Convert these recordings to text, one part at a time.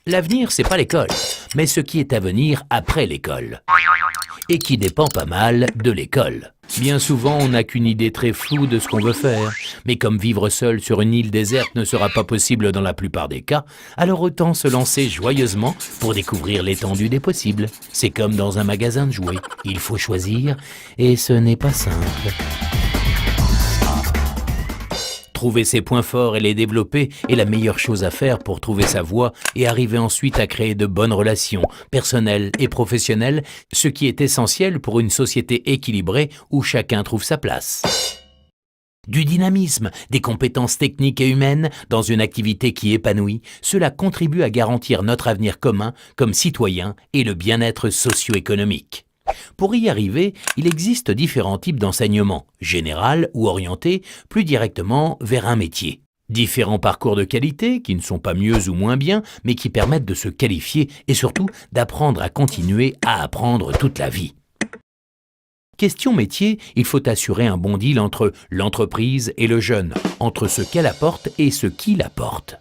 L'avenir, c'est pas l'école, mais ce qui est à venir après l'école. Et qui dépend pas mal de l'école. Bien souvent, on n'a qu'une idée très floue de ce qu'on veut faire. Mais comme vivre seul sur une île déserte ne sera pas possible dans la plupart des cas, alors autant se lancer joyeusement pour découvrir l'étendue des possibles. C'est comme dans un magasin de jouets. Il faut choisir, et ce n'est pas simple. Trouver ses points forts et les développer est la meilleure chose à faire pour trouver sa voie et arriver ensuite à créer de bonnes relations personnelles et professionnelles, ce qui est essentiel pour une société équilibrée où chacun trouve sa place. Du dynamisme, des compétences techniques et humaines dans une activité qui épanouit, cela contribue à garantir notre avenir commun comme citoyens et le bien-être socio-économique. Pour y arriver, il existe différents types d'enseignement, général ou orienté plus directement vers un métier. Différents parcours de qualité qui ne sont pas mieux ou moins bien, mais qui permettent de se qualifier et surtout d'apprendre à continuer à apprendre toute la vie. Question métier, il faut assurer un bon deal entre l'entreprise et le jeune, entre ce qu'elle apporte et ce qu'il apporte.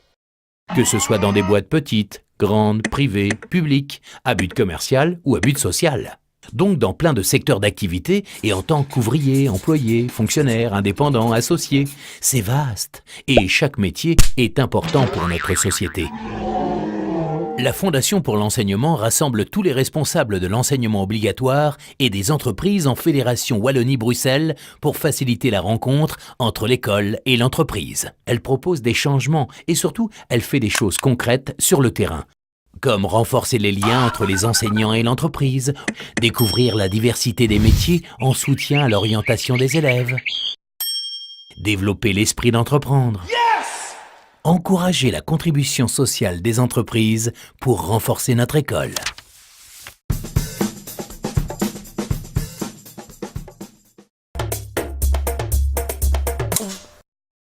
Que ce soit dans des boîtes petites, grandes, privées, publiques, à but commercial ou à but social. Donc dans plein de secteurs d'activité et en tant qu'ouvrier, employé, fonctionnaire, indépendant, associé. C'est vaste et chaque métier est important pour notre société. La Fondation pour l'enseignement rassemble tous les responsables de l'enseignement obligatoire et des entreprises en Fédération Wallonie-Bruxelles pour faciliter la rencontre entre l'école et l'entreprise. Elle propose des changements et surtout, elle fait des choses concrètes sur le terrain. Comme renforcer les liens entre les enseignants et l'entreprise, découvrir la diversité des métiers en soutien à l'orientation des élèves, développer l'esprit d'entreprendre, encourager la contribution sociale des entreprises pour renforcer notre école.